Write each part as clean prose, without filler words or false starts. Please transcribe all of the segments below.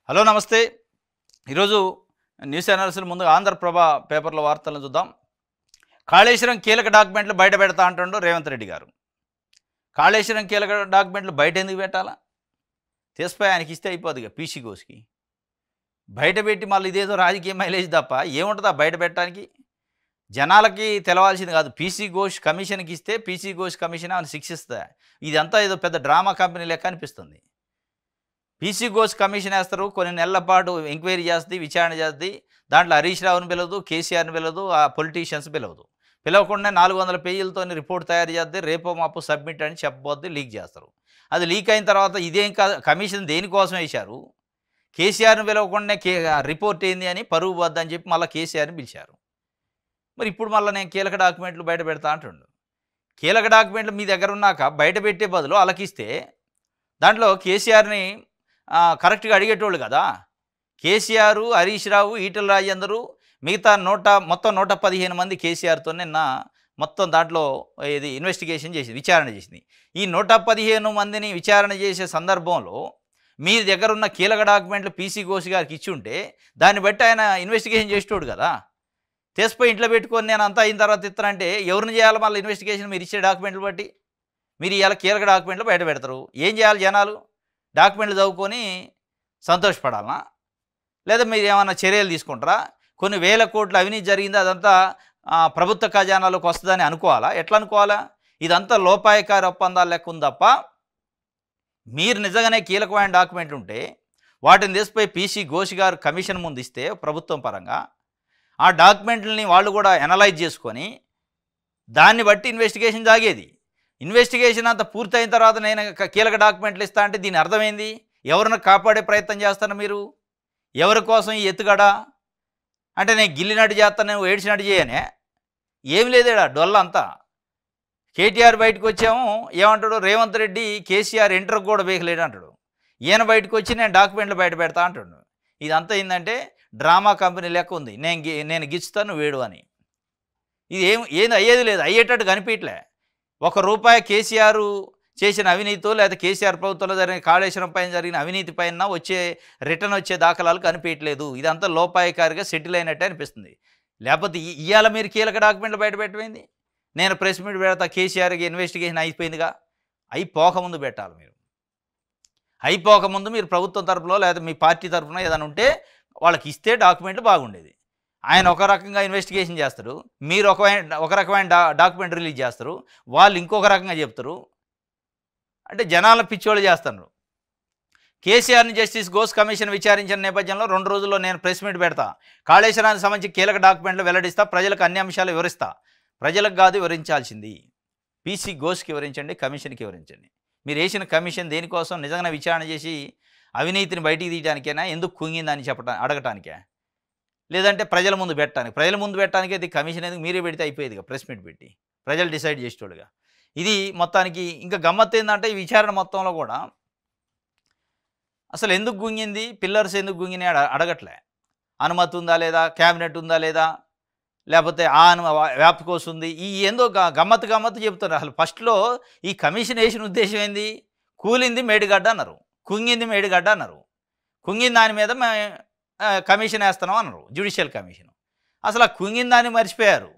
Hello నమస్తే. ఈరోజు news analysis ముందు ఆంధ్రప్రభ పేపర్ల వార్తలను చూద్దాం. కాళేశ్వరం కీలక డాక్యుమెంట్లు బయట పెడతా అంటుండు రేవంత్ రెడ్డి గారు. కాళేశ్వరం కీలక డాక్యుమెంట్లు బయట ఎందుకు పెట్టాలా? తీసిపోయి ఆయనకి ఇస్తే అయిపోద్దిగా పీసీ ఘోష్కి. బయట పెట్టి మళ్ళీ ఇదేదో రాజకీయ మైలేజ్ తప్ప ఏముంటుందా బయట పెట్టడానికి? జనాలకి తెలవాల్సింది కాదు. పీసీ ఘోష్ కమిషన్కి ఇస్తే పీసీ ఘోష్ కమిషన్ అని శిక్షిస్తా. ఇదంతా ఏదో పెద్ద డ్రామా కంపెనీ లెక్క అనిపిస్తుంది. పీసీ ఘోష్ కమిషన్ వేస్తారు, కొన్ని నెలల పాటు ఎంక్వైరీ చేస్తుంది, విచారణ చేస్తుంది. దాంట్లో హరీష్ రావుని పిలవదు, కేసీఆర్ని పిలవదు, ఆ పొలిటీషియన్స్ పిలవదు. పిలవకుండా 400 పేజీలతో రిపోర్ట్ తయారు చేద్ది, రేపో మాపు సబ్మిట్ అని చెప్పబోద్ది, లీక్ చేస్తారు. అది లీక్ అయిన తర్వాత ఇదేం కమిషన్ దేనికోసం వేశారు? కేసీఆర్ని పిలవకుండా రిపోర్ట్ ఏంది అని పరువు వద్దని చెప్పి మళ్ళీ కేసీఆర్ని పిలిచారు. మరి ఇప్పుడు మళ్ళీ నేను కీలక డాక్యుమెంట్లు బయట పెడతా అంటుండు. కీలక డాక్యుమెంట్లు మీ దగ్గర ఉన్నాక బయట పెట్టే బదులు అలకిస్తే దాంట్లో కేసీఆర్ని కరెక్ట్గా అడిగేటోళ్ళు కదా. కేసీఆర్, హరీష్ రావు, ఈటెల రాజేందరు, మిగతా మొత్తం 115 మంది కేసీఆర్తో నిన్న మొత్తం దాంట్లో ఇది ఇన్వెస్టిగేషన్ చేసింది, విచారణ చేసింది. ఈ 115 మందిని విచారణ చేసే సందర్భంలో మీ దగ్గర ఉన్న కీలక డాక్యుమెంట్లు పీసీ ఘోష్ గారికి ఇచ్చి ఉంటే దాన్ని బట్టి ఆయన ఇన్వెస్టిగేషన్ చేసేటోడు కదా. తీసిపోయి ఇంట్లో పెట్టుకొని నేను అంతా అయిన తర్వాత ఇస్తానంటే ఎవరిని చేయాలి మళ్ళీ ఇన్వెస్టిగేషన్? మీరు ఇచ్చే డాక్యుమెంట్లు బట్టి మీరు ఇవాళ కీలక డాక్యుమెంట్లు బయట పెడతారు. ఏం చేయాలి జనాలు? డాక్యుమెంట్లు చదువుకొని సంతోషపడాలనా? లేదా మీరు ఏమైనా చర్యలు తీసుకుంటారా? కొన్ని వేల కోట్ల అవినీతి జరిగింది, అదంతా ప్రభుత్వ ఖజానాలోకి వస్తుందని అనుకోవాలా? ఎట్లా అనుకోవాలా? ఇదంతా లోపాయకారి ఒప్పందాలు లెక్క ఉంది తప్ప మీరు నిజంగానే కీలకమైన డాక్యుమెంట్లు ఉంటే వాటిని తీసిపోయి పీసీ ఘోష్ గారు కమిషన్ ముందు ఇస్తే ప్రభుత్వం పరంగా ఆ డాక్యుమెంట్లని వాళ్ళు కూడా అనలైజ్ చేసుకొని దాన్ని బట్టి ఇన్వెస్టిగేషన్ సాగేది. ఇన్వెస్టిగేషన్ అంతా పూర్తయిన తర్వాత నేను కీలక డాక్యుమెంట్లు ఇస్తా అంటే దీని అర్థమైంది? ఎవరిని కాపాడే ప్రయత్నం చేస్తాను మీరు? ఎవరి కోసం ఈ ఎత్తుగడ? అంటే నేను గిల్లినట్టు చేస్తాను, నేను ఏడ్చినట్టు చేయనే? ఏమి లేదేడా డొల్ల అంతా. కేటీఆర్ బయటకు వచ్చాము ఏమంటాడు? రేవంత్ రెడ్డి కేసీఆర్ ఇంటర్కి కూడా వేయలేడు అంటాడు. ఈయన బయటకు వచ్చి నేను డాక్యుమెంట్లు బయట పెడతా అంటాడు. ఇదంతా ఏంటంటే డ్రామా కంపెనీ లెక్క ఉంది. నేను గిచ్చుతాను వేడు అని. ఇది ఏది అయ్యేది లేదు, అయ్యేటట్టు కనిపించలే. ₹1 కేసీఆర్ చేసిన అవినీతితో లేదా కేసీఆర్ ప్రభుత్వంలో జరిగిన కాళేశ్వరం పైన జరిగిన అవినీతి పైన రిటర్న్ వచ్చే దాఖలాలు కనిపించట్లేదు. ఇదంతా లోపాయకారిగా సెటిల్ అయినట్టే అనిపిస్తుంది. లేకపోతే ఇవాళ మీరు కీలక డాక్యుమెంట్లు బయట పెట్టమైంది? నేను ప్రెస్ మీట్ పెడతా, కేసీఆర్కి ఇన్వెస్టిగేషన్ అయిపోయిందిగా. అయిపోకముందు పెట్టాలి మీరు. అయిపోకముందు మీరు ప్రభుత్వం తరఫున లేదా మీ పార్టీ తరఫున ఏదైనా ఉంటే వాళ్ళకి ఇస్తే డాక్యుమెంట్లు బాగుండేది. ఆయన ఒక రకంగా ఇన్వెస్టిగేషన్ చేస్తారు, మీరు ఒక రకమైన డాక్యుమెంట్ రిలీజ్ చేస్తారు, వాళ్ళు ఇంకొక రకంగా చెప్తారు. అంటే జనాల పిచ్చోళ్ళు చేస్తారు. కేసీఆర్ని జస్టిస్ ఘోష్ కమిషన్ విచారించిన నేపథ్యంలో 2 రోజుల్లో నేను ప్రెస్ మీట్ పెడతా, కాళేశ్వరానికి సంబంధించి కీలక డాక్యుమెంట్లు వెల్లడిస్తా, ప్రజలకు అన్ని అంశాలు వివరిస్తా. ప్రజలకు కాదు వివరించాల్సింది, పీసీ ఘోష్కి వివరించండి, కమిషన్కి వివరించండి. మీరు వేసిన కమిషన్ దేనికోసం? నిజంగా విచారణ చేసి అవినీతిని బయటికి తీయడానికైనా, ఎందుకు కుంగిందని అడగటానికే? లేదంటే ప్రజల ముందు పెట్టడానికి? ప్రజల ముందు పెట్టడానికి అది కమిషన్ ఎందుకు? మీరే పెడితే అయిపోయేదిగా, ప్రెస్ మీట్ పెట్టి ప్రజలు డిసైడ్ చేసేటోడుగా. ఇది మొత్తానికి ఇంకా గమ్మత్తు ఏంటంటే ఈ విచారణ మొత్తంలో కూడా అసలు ఎందుకు గుంగింది, పిల్లర్స్ ఎందుకు గుంగినాయి అడగట్లే. అనుమతి ఉందా లేదా, క్యాబినెట్ ఉందా లేదా, లేకపోతే వ్యాప్కోస్ ఉంది, ఈ ఏందో గమ్మత్తు చెప్తున్నారు. అసలు ఫస్ట్లో ఈ కమిషన్ వేసిన ఉద్దేశం ఏంది? కూలింది మేడిగడ్డ అన్నారు, కుంగింది మేడిగడ్డ అన్నారు. కుంగిన దాని మీద కమిషన్ వేస్తున్నాం అన్నారు, జ్యుడిషియల్ కమిషన్. అసలు ఆ కుంగిన దాన్ని మర్చిపోయారు.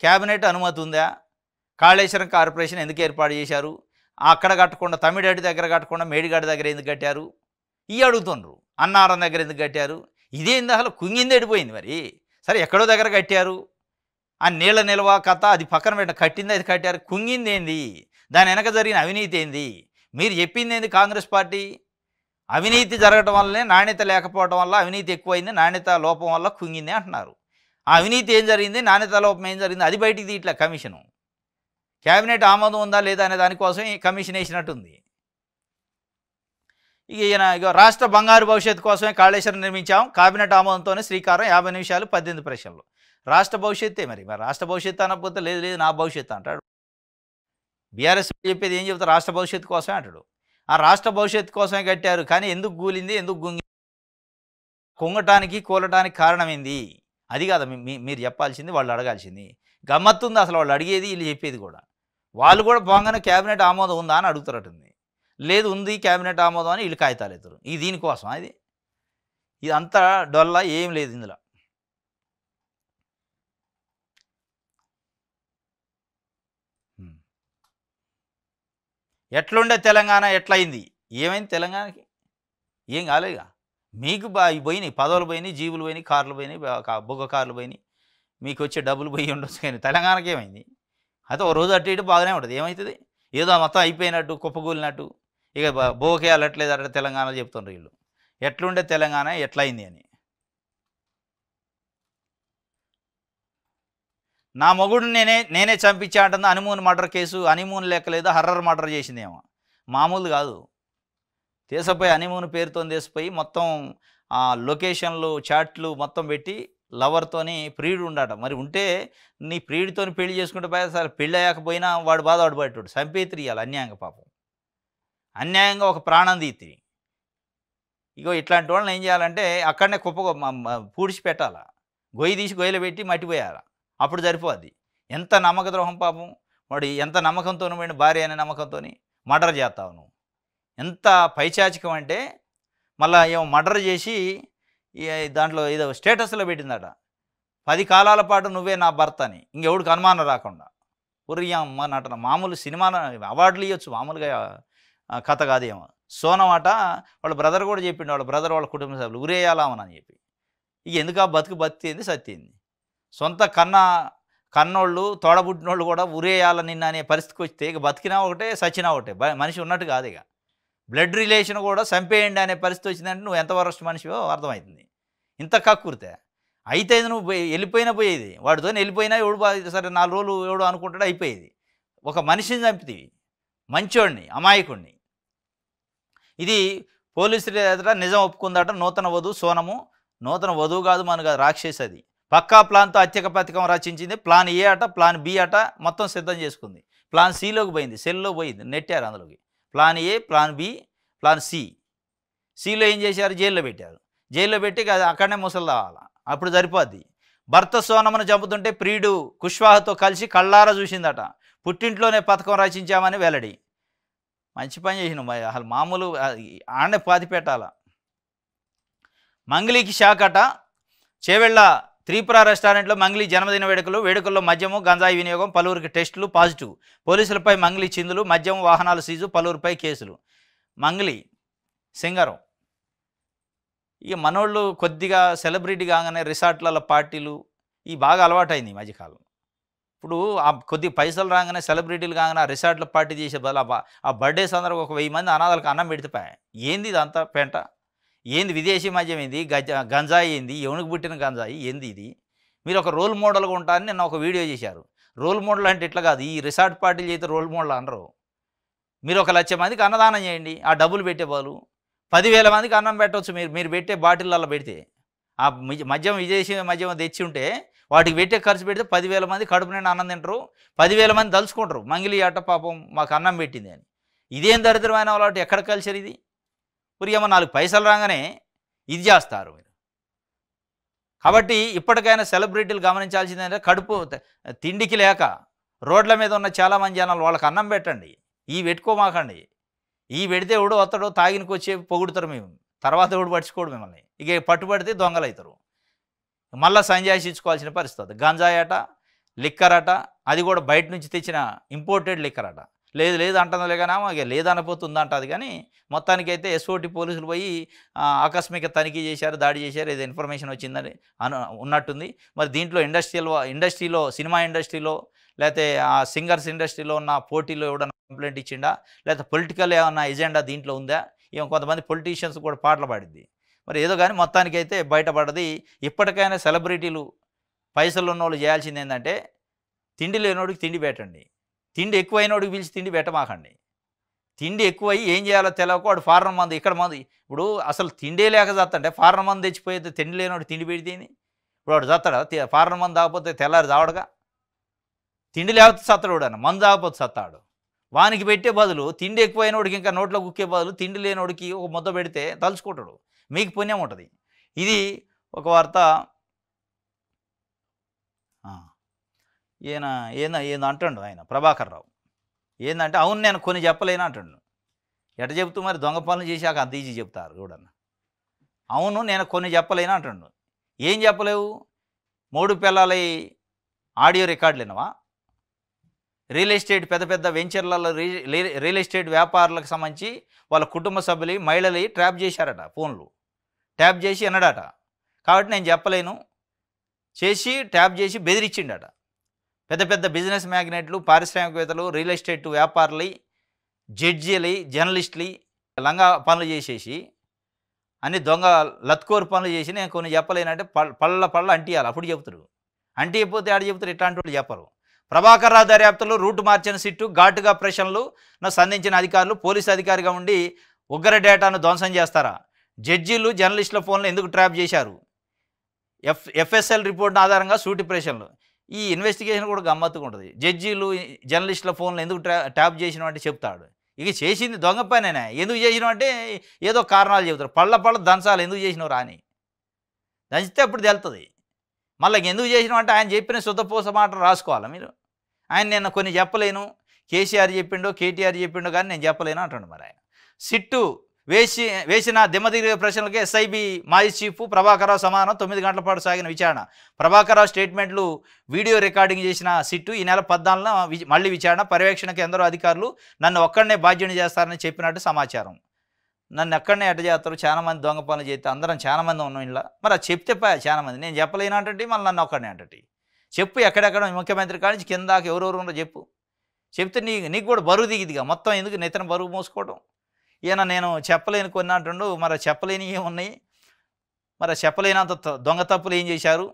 క్యాబినెట్ అనుమతి ఉందా? కాళేశ్వరం కార్పొరేషన్ ఎందుకు ఏర్పాటు చేశారు? అక్కడ కట్టకుండా తమిళనాడు దగ్గర కట్టకుండా మేడిగడ్డ దగ్గర ఎందుకు కట్టారు? ఇవి అడుగుతుండ్రు. అన్నారం దగ్గర ఎందుకు కట్టారు? ఇదేంది అసలు? కుంగింది ఎడిపోయింది. మరి సరే ఎక్కడో దగ్గర కట్టారు, ఆ నీళ్ళ నిల్వ కథ అది పక్కన పెట్ట, కట్టింది అది కట్టారు. కుంగింది ఏంది? దాని వెనక జరిగిన అవినీతి ఏంది? మీరు చెప్పింది ఏంది? కాంగ్రెస్ పార్టీ అవినీతి జరగటం వల్లనే, నాణ్యత లేకపోవడం వల్ల అవినీతి ఎక్కువైంది, నాణ్యత లోపం వల్ల కుంగింది అంటున్నారు. ఆ అవినీతి ఏం జరిగింది, నాణ్యత లోపం ఏం జరిగింది, అది బయటికి తీయట్లే కమిషను. క్యాబినెట్ ఆమోదం ఉందా లేదా అనే దానికోసం ఈ కమిషన్ వేసినట్టుంది. ఇక రాష్ట్ర బంగారు భవిష్యత్తు కోసమే కాళేశ్వరం నిర్మించాం, కేబినెట్ ఆమోదంతోనే శ్రీకారం, 50 నిమిషాలు 18 ప్రశ్నలు. రాష్ట్ర భవిష్యత్తే. మరి రాష్ట్ర భవిష్యత్తు అనకపోతే లేదు నా భవిష్యత్తు అంటాడు. బీఆర్ఎస్ చెప్పేది ఏం చెబుతారు? రాష్ట్ర భవిష్యత్తు కోసమే అంటాడు. ఆ రాష్ట్ర భవిష్యత్తు కోసమే కట్టారు, కానీ ఎందుకు కూలింది, ఎందుకు కుంగటానికి కూలటానికి కారణం ఏంది? అది కాదు మీరు చెప్పాల్సింది, వాళ్ళు అడగాల్సింది. గమ్మత్తుంది అసలు వాళ్ళు అడిగేది, వీళ్ళు చెప్పేది కూడా. వాళ్ళు కూడా పోగానే క్యాబినెట్ ఆమోదం ఉందా అని అడుగుతారటుంది. లేదు ఉంది క్యాబినెట్ ఆమోదం అని వీళ్ళు కాగితాలు ఎత్తారు. దీనికోసం అది ఇదంతా డొల్ల, ఏం లేదు ఇందులో. హ్మ్. ఎట్లుండే తెలంగాణ ఎట్లయింది? ఏమైంది తెలంగాణకి? ఏం కాలేదుగా. మీకు పోయినాయి, పదవులు పోయినాయి, జీవులు పోయినాయి, కార్లు పోయినాయి, బుగ్గ కార్లు పోయినాయి. మీకొచ్చే డబ్బులు పోయి ఉండొచ్చు కానీ తెలంగాణకి ఏమైంది? అయితే ఓ రోజు అటు ఇటు బాగానే ఉంటది. ఏమైతది? ఏదో మొత్తం అయిపోయినట్టు, కుప్పకూలినట్టు, ఇక బోకేయాలట్లేదు అట తెలంగాణలో చెప్తుండ్రు వీళ్ళు. ఎట్లుండే తెలంగాణ ఎట్లయింది అని. నా మొగుడిని నేనే చంపించా అంటుంది. Honeymoon murder case. హనీమూన్ లెక్కలేదు, హర్రర్ మర్డర్ చేసిందేమో. మామూలుది కాదు. దేశపోయి హనీమూన్ పేరుతో దేశపోయి మొత్తం లొకేషన్లు, చాట్లు మొత్తం పెట్టి లవర్తోని ప్రియుడు ఉండట. మరి ఉంటే నీ ప్రియుడితోని పెళ్లి చేసుకుంటే పోయి అసలు పెళ్ళి అయ్యాకపోయినా వాడు బాధ వాడు పడేటోడు. చంపేతిరి ఇయ్యాలి అన్యాయంగా పాపం. అన్యాయంగా ఒక ప్రాణం తీతిరి. ఇగో ఇట్లాంటి వాళ్ళని ఏం చేయాలంటే అక్కడనే పూడ్చి పెట్టాల. గొయ్యి తీసి గొయ్యిలో పెట్టి మట్టి పోయాల. అప్పుడు సరిపోద్ది. ఎంత నమ్మక ద్రోహం పాపం. వాడు ఎంత నమ్మకంతో పోయిన భార్య అనే నమ్మకంతో మర్డర్ చేస్తావు నువ్వు. ఎంత పైచాచికం అంటే మళ్ళా ఏమో మర్డర్ చేసి దాంట్లో ఏదో స్టేటస్లో పెట్టిందట, 10 కాలాల పాటు నువ్వే నా భర్త అని. ఇంకెవడికి అనుమానం రాకుండా. అమ్మ నటన మామూలు సినిమా అవార్డులు ఇవ్వచ్చు, మామూలుగా కథ కాదేమో. సోనం అట వాళ్ళ బ్రదర్ కూడా చెప్పిండు, వాళ్ళ బ్రదర్ వాళ్ళ కుటుంబ సభ్యులు ఉరేయాలామని చెప్పి. ఇక ఎందుకు బతికేంది సత్యేంది. సొంత కన్నోళ్ళు తోడబుట్టినోళ్ళు కూడా ఉరేయాల నిన్న అనే పరిస్థితికి వస్తే ఇక బతికినా ఒకటే చచ్చినా ఒకటే, మనిషి ఉన్నట్టు కాదు. ఇక బ్లడ్ రిలేషన్ కూడా చంపేయండి అనే పరిస్థితి వచ్చిందంటే నువ్వు ఎంత వరస్ట్ మనిషివో అర్థమవుతుంది. ఇంత కక్కుర్తే అయితే నువ్వు వెళ్ళిపోయినా పోయేది, వాడితో వెళ్ళిపోయినా ఎవడు సరే 4 రోజులు ఎవడు అనుకుంటాడు అయిపోయేది. ఒక మనిషిని చంపితివి, మంచోడిని, అమాయకుడిని. ఇది పోలీసులు ఎదుట నిజం ఒప్పుకుందట నూతన వధువు సోనము. నూతన వధువు కాదు, మన కాదు, రాక్షసి. అది పక్కా ప్లాన్తో హత్యక పథకం రచించింది. ప్లాన్ ఏ అట, ప్లాన్ బి అట, మొత్తం సిద్ధం చేసుకుంది. ప్లాన్ సిలోకి పోయింది, సెల్లో పోయింది, నెట్టారు అందులోకి. Plan A, plan B, plan C. సిలో ఏం చేశారు? జైల్లో పెట్టారు. జైల్లో పెట్టి అక్కడనే ముసలు తావాలి, అప్పుడు సరిపోద్ది. భర్త సోనమ్మను చంపుతుంటే ప్రియుడు కుష్వాహతో కలిసి కళ్ళారా చూసిందట. పుట్టింట్లోనే పథకం రచించామని వెల్లడి. మంచి పని చేసినాం. అసలు మామూలు ఆడనే పాతి పెట్టాల. మంగ్లీకి షాక్ అట. చేవెళ్ళ త్రిపుర రెస్టారెంట్లో మంగ్లీ జన్మదిన వేడుకల్లో మద్యము, గంజాయి వినియోగం, పలువురికి టెస్టులు పాజిటివ్. పోలీసులపై మంగ్లీ చిందులు, మద్యం, వాహనాలు సీజు, పలువురిపై కేసులు. మంగ్లీ సింగరం. ఇక మనోళ్ళు కొద్దిగా సెలబ్రిటీ కాగానే రిసార్ట్లలో పార్టీలు ఇవి బాగా అలవాటైంది ఈ మధ్యకాలం. ఇప్పుడు కొద్దిగా పైసలు రాగానే సెలబ్రిటీలు కాగానే ఆ రిసార్ట్లో పార్టీ చేసే బదులు ఆ బర్త్డే సందర్భంగా ఒక 1000 మంది అనాథాలకు అన్నం పెడితే ఏంది ఇదంతా పెంట? ఏంది విదేశీ మద్యం ఏంది, గంజాయి ఏంది, ఎవనికి పుట్టిన గంజాయి ఏంది ఇది? మీరు ఒక రోల్ మోడల్గా ఉంటారని నిన్న ఒక వీడియో చేశారు. రోల్ మోడల్ అంటే ఇట్లా కాదు, ఈ రిసార్ట్ పార్టీలు చేస్తే రోల్ మోడల్ అనరు. మీరు 1,00,000 మందికి అన్నదానం చేయండి, ఆ డబ్బులు పెట్టే బదులు 10,000 మందికి అన్నం పెట్టవచ్చు. మీరు పెట్టే బాటిళ్ళల్లో పెడితే ఆ మద్యం విదేశీ మద్యం తెచ్చి ఉంటే వాటికి పెట్టే ఖర్చు పెడితే 10,000 మంది కడుపు నిండా అన్నం తింటారు, 10,000 మంది తలుచుకుంటారు మంగిలి అట్ట పాపం మాకు అన్నం పెట్టింది అని. ఇదేం దరిద్రమైన అలవాటు, ఎక్కడ కల్చర్ ఇది? పురియమ్మ 4 పైసలు రాగానే ఇది చేస్తారు మీరు. కాబట్టి ఇప్పటికైనా సెలబ్రిటీలు గమనించాల్సింది ఏంటంటే కడుపు తిండికి లేక రోడ్ల మీద ఉన్న చాలామంది జనాలు వాళ్ళకి అన్నం పెట్టండి, ఈ పెట్టుకోమాకండి. ఈ పెడితే ఎవడో వస్తాడో తాగినికి వచ్చి పొగుడుతారు మేము, తర్వాత ఎవడు పట్టించుకోడు మిమ్మల్ని. ఇక పట్టుబడితే దొంగలు అవుతారు, మళ్ళీ సంజాయిషి ఇచ్చుకోవాల్సిన పరిస్థితి. గంజాయి అట, లిక్కర్ అట, అది కూడా బయట నుంచి తెచ్చిన ఇంపోర్టెడ్ లిక్కర్ అట. లేదు అంటుందిలే కానీ ఇక లేదనపోతుంది అది. కానీ మొత్తానికైతే ఎస్ఓటి పోలీసులు పోయి ఆకస్మిక తనిఖీ చేశారు, దాడి చేశారు, ఏదో ఇన్ఫర్మేషన్ వచ్చిందని ఉన్నట్టుంది. మరి దీంట్లో ఇండస్ట్రీలో సినిమా ఇండస్ట్రీలో లేకపోతే ఆ సింగర్స్ ఇండస్ట్రీలో ఉన్న పోటీలో ఎవడన్నా కంప్లైంట్ ఇచ్చిండా, లేకపోతే పొలిటికల్ ఏమన్నా ఎజెండా దీంట్లో ఉందా? ఏమో కొంతమంది పొలిటీషియన్స్ కూడా పాటలు పాడిద్ది. మరి ఏదో కానీ మొత్తానికైతే బయటపడ్డది. ఇప్పటికైనా సెలబ్రిటీలు పైసలు ఉన్నోళ్ళు చేయాల్సింది ఏంటంటే తిండి లేనోడికి తిండి పెట్టండి, తిండి ఎక్కువైనోడికి పిలిచి తిండి పెట్టమాకండి. తిండి ఎక్కువై ఏం చేయాలో తెలియక వాడు ఫారెన్ మందు ఇక్కడ మందు. ఇప్పుడు అసలు తిండే లేక చత్తంటే ఫారెన్ మందు తెచ్చిపోయితే తిండి లేనోడు తిండి పెడితేని ఇప్పుడు వాడు చస్తాడా? ఫారెన్ మందు తాగపోతే తెల్లారి చావడగా. తిండి లేకపోతే చస్తాడు, అన్న మందు తాగపోతే చస్తాడు. వానికి పెట్టే బదులు తిండి ఎక్కువైనోడికి ఇంకా నోట్లో కుక్కే బదులు తిండి లేనోడికి ఒక ముద్ద పెడితే తలుచుకుంటాడు, మీకు పుణ్యం ఉంటుంది. ఇది ఒక వార్త. ఏందో అంటాడు ఆయన ప్రభాకర్ రావు. ఏందంటే అవును నేను కొన్ని చెప్పలేను అంటాడు. ఎట చెబుతూ మరి దొంగ పనులు చేశాక అంత ఈజీ చెప్తారు చూడన్న. అవును నేను కొన్ని చెప్పలేను అంటుండు. ఏం చెప్పలేవు? 3 పిల్లలై ఆడియో రికార్డులు వినవా? రియల్ ఎస్టేట్ పెద్ద పెద్ద వెంచర్లలో రియల్ ఎస్టేట్ వ్యాపారులకు సంబంధించి వాళ్ళ కుటుంబ సభ్యులు మహిళలు ట్రాప్ చేశారట ఫోన్లు. ట్యాప్ చేసి వినడట. కాబట్టి నేను చెప్పలేను. చేసి ట్యాప్ చేసి బెదిరించిండట. పెద్ద పెద్ద బిజినెస్ మ్యాగ్నెట్లు, పారిశ్రామికవేత్తలు, రియల్ ఎస్టేట్ వ్యాపారులు, జడ్జీలు, జర్నలిస్టులు లంగా పనులు చేసేసి అన్ని దొంగ లత్కోరు పనులు చేసి నేను కొన్ని చెప్పలేనంటే పళ్ళ అంటియాలి. అప్పుడు చెబుతారు. అంటియకపోతే ఆడ చెబుతారు. ఇట్లాంటి వాళ్ళు చెప్పరు. ప్రభాకర్ రావు దర్యాప్తులో రూటు మార్చిన సిట్టు ఘాటుగా ప్రశ్నలు సంధించిన అధికారులు పోలీసు అధికారిగా ఉండి ఉగ్ర డేటాను ధ్వంసం చేస్తారా? జడ్జీలు జర్నలిస్టుల ఫోన్లు ఎందుకు ట్రాప్ చేశారు? ఎఫ్ఎస్ఎల్ రిపోర్ట్ ఆధారంగా సూటి ప్రశ్నలు. ఈ ఇన్వెస్టిగేషన్ కూడా గమ్మత్తుగా ఉంటుంది. జడ్జీలు జర్నలిస్టుల ఫోన్లు ఎందుకు ట్యాప్ చేసినావు అంటే చెప్తాడు. ఇక చేసింది దొంగ పనేనా? ఎందుకు చేసినావు అంటే ఏదో కారణాలు చెబుతారు. పళ్ళ దంచాలు ఎందుకు చేసినావు రాని దంచితే అప్పుడు తెలుస్తుంది. మళ్ళీ ఎందుకు చేసినావు అంటే ఆయన చెప్పిన శుద్ధపూస మాటలు రాసుకోవాలి మీరు. ఆయన నేను కొన్ని చెప్పలేను, కేసీఆర్ చెప్పిండో కేటీఆర్ చెప్పిండో కానీ నేను చెప్పలేను అంటాడు. మరి ఆయన సిట్టు వేసిన దిమ్మదిరిగే ప్రశ్నలకి ఎస్ఐబి మాజీ చీఫ్ ప్రభాకరరావు సమానం 9 గంటల పాటు సాగిన విచారణ. ప్రభాకరరావు స్టేట్మెంట్లు వీడియో రికార్డింగ్ చేసిన సిట్టు ఈ నెల 14న మళ్ళీ విచారణ. పర్యవేక్షణకు ఎందరో అధికారులు నన్ను ఒక్కడనే బాధ్యుని చేస్తారని చెప్పినట్టు సమాచారం. నన్ను ఎక్కడనే ఎట్ట చేస్తారు? చాలా మంది దొంగ పనులు చేస్తే అందరం చాలా మంది ఉన్నాం ఇలా. మరి అది చెప్తే చాలా మంది నేను చెప్పలేను అంటే మళ్ళీ నన్ను ఒక్కడనే అంటే చెప్పు. ఎక్కడెక్కడ ముఖ్యమంత్రి కానించి కిందాక ఎవరెవరు ఉన్నారో చెప్పు. చెప్తే నీకు కూడా బరువు దిగిదిగా. మొత్తం ఎందుకు నెత్తన బరువు మోసుకోవడం? ఈయన నేను చెప్పలేని కొన్ని అంటుండు. మరి చెప్పలేని ఏమున్నాయి? మరి చెప్పలేనంత దొంగ తప్పులు ఏం చేశారు?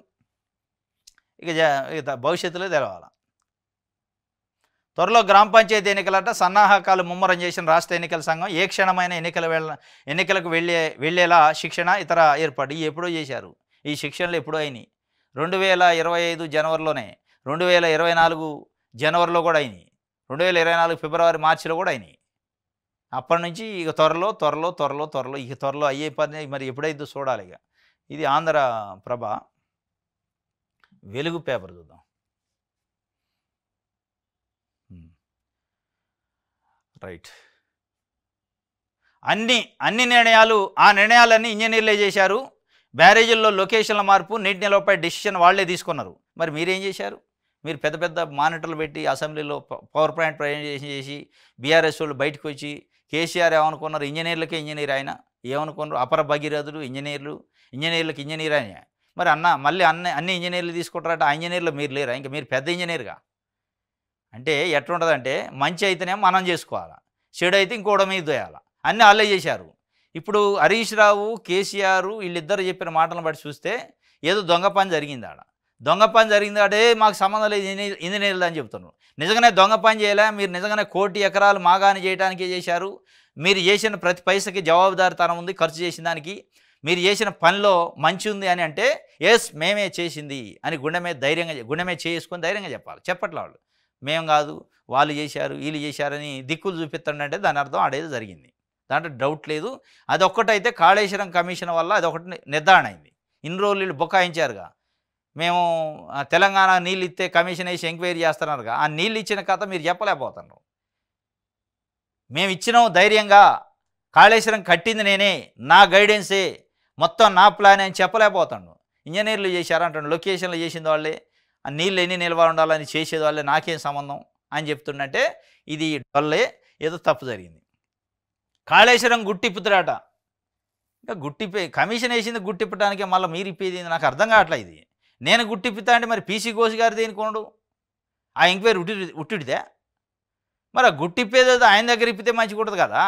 ఇక భవిష్యత్తులో తెలవాలి. త్వరలో గ్రామ పంచాయతీ ఎన్నికలట సన్నాహకాలు ముమ్మరం చేసిన రాష్ట్ర ఎన్నికల సంఘం. ఏ క్షణమైన ఎన్నికలకు వెళ్ళేలా శిక్షణ ఇతర ఏర్పాటు ఎప్పుడో చేశారు. ఈ శిక్షణలు ఎప్పుడో అయినాయి. 2025 జనవరిలోనే, 2024 జనవరిలో కూడా అయినాయి, 2024 ఫిబ్రవరి మార్చిలో కూడా అయినాయి. అప్పటి నుంచి ఇక త్వరలో ఇక త్వరలో అయ్యే పని మరి ఎప్పుడైతే చూడాలి. ఇక ఇది ఆంధ్ర ప్రభ వెలుగు పేపర్ చూద్దాం. రైట్. అన్ని నిర్ణయాలన్నీ ఇంజనీర్లే చేశారు. బ్యారేజీల్లో లొకేషన్ల మార్పు, నీటి నిల్వపై డిసిషన్ వాళ్లే తీసుకున్నారు. మరి మీరేం చేశారు? మీరు పెద్ద పెద్ద మానిటర్లు పెట్టి అసెంబ్లీలో పవర్ పాయింట్ ప్రజెంటేషన్ చేసి బీఆర్ఎస్ వాళ్ళు బయటకు వచ్చి కేసీఆర్ ఏమనుకున్నారు? ఇంజనీర్లకే ఇంజనీర్ ఆయన ఏమనుకున్నారు? అపర భగీరథుడు ఇంజనీర్లకు ఇంజనీర్ ఆయన. మరి మళ్ళీ అన్ని ఇంజనీర్లు తీసుకుంటారట. ఆ ఇంజనీర్లు మీరు లేరా? ఇంకా మీరు పెద్ద ఇంజనీర్గా అంటే ఎట్లుంటుందంటే మంచి అయితేనేమో మనం చేసుకోవాలి, చెడు అయితే ఇంకోడ మీద దోయాలి. అన్నీ వాళ్ళే చేశారు. ఇప్పుడు హరీష్ రావు, కేసీఆర్ వీళ్ళిద్దరు చెప్పిన మాటలను బట్టి చూస్తే ఏదో దొంగ పని జరిగిందాడే మాకు సంబంధం లేదు ఇంజనీర్లు అని చెప్తున్నారు. నిజంగానే దొంగ పని చేయలే. మీరు నిజంగానే 1 కోటి ఎకరాలు మాగాని చేయడానికే చేశారు. మీరు చేసిన ప్రతి పైసకి జవాబుదారితనం ఉంది. ఖర్చు చేసిన దానికి మీరు చేసిన పనిలో మంచి ఉంది అని అంటే ఎస్ మేమే చేసింది అని గుండె మీద చేసుకొని ధైర్యంగా చెప్పాలి. చెప్పట్లే వాళ్ళు మేము కాదు వాళ్ళు చేశారు వీళ్ళు చేశారని దిక్కులు చూపిస్తాడంటే దాని అర్థం ఆడేది జరిగింది. దాంట్లో డౌట్ లేదు. అదొక్కటైతే కాళేశ్వరం కమిషన్ వల్ల అదొకటి నిర్ధారణ అయింది. ఇన్ని రోజులు వీళ్ళు బుకాయించారుగా, మేము తెలంగాణ నీళ్ళు ఇస్తే కమిషన్ వేసి ఎంక్వైరీ చేస్తున్నారుగా. ఆ నీళ్ళు ఇచ్చిన కథ మీరు చెప్పలేకపోతున్నారు. మేము ఇచ్చినాం ధైర్యంగా, కాళేశ్వరం కట్టింది నేనే, నా గైడెన్సే, మొత్తం నా ప్లాన్ అని చెప్పలేకపోతాను. ఇంజనీర్లు చేశారంటాడు. లొకేషన్లు చేసింది వాళ్ళే, ఆ నీళ్ళు ఎన్ని నిల్వ ఉండాలని చేసేది వాళ్ళే, నాకేం సంబంధం అని చెప్తుండంటే ఇది వల్లే ఏదో తప్పు జరిగింది. కాళేశ్వరం గుట్టిప్పుతాడట. ఇంకా కమిషన్ వేసింది గుట్టిప్పటానికే మళ్ళీ మీరు ఇప్పేది నాకు అర్థం కావట్లే. ఇది నేను గుట్టిప్పుతా అంటే మరి పీసీ ఘోష్ గారు దేనికోండు? ఆ ఎంక్వైరీ ఉట్టిడితే మరి ఆ గుట్టిప్పేది ఆయన దగ్గర ఇప్పితే మంచిగా ఉంటుంది కదా.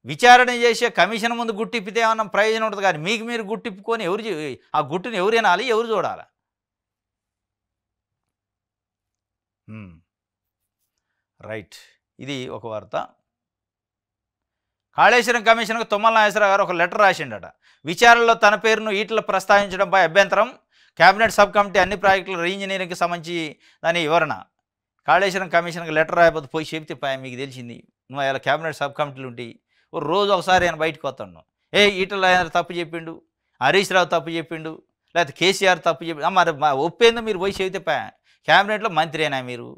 విచారణ చేసే కమిషన్ ముందు గుట్టిప్పితే ఏమన్నా ప్రయోజనం ఉంటుంది. కానీ మీకు మీరు గుట్టిప్పుకొని ఆ గుట్టుని ఎవరు వినాలి, ఎవరు చూడాలి? రైట్. ఇది ఒక వార్త. కాళేశ్వరం కమిషన్కు తుమ్మల నాగేశ్వరరావు గారు ఒక లెటర్ రాసిండట. విచారణలో తన పేరును ఈటల ప్రస్తావించడంపై అభ్యంతరం. కేబినెట్ సబ్ కమిటీ అన్ని ప్రాజెక్టుల రీఇంజనీరింగ్కి సంబంధించి దాని వివరణ. కాళేశ్వరం కమిషన్కి లెటర్ రాయకపోతే పోయి చెప్తే మీకు తెలిసింది. నువ్వు అలా కేబినెట్ సబ్ కమిటీలు ఉంటాయి, రోజు ఒకసారి ఆయన బయటకు వస్తాను. ఈటల తప్పు చెప్పిండు, హరీష్ రావు తప్పు చెప్పిండు, లేకపోతే కేసీఆర్ తప్పు చెప్పిండు. మరి ఒప్పేందో మీరు పోయి చెబితే క్యాబినెట్లో మంత్రి అయినా మీరు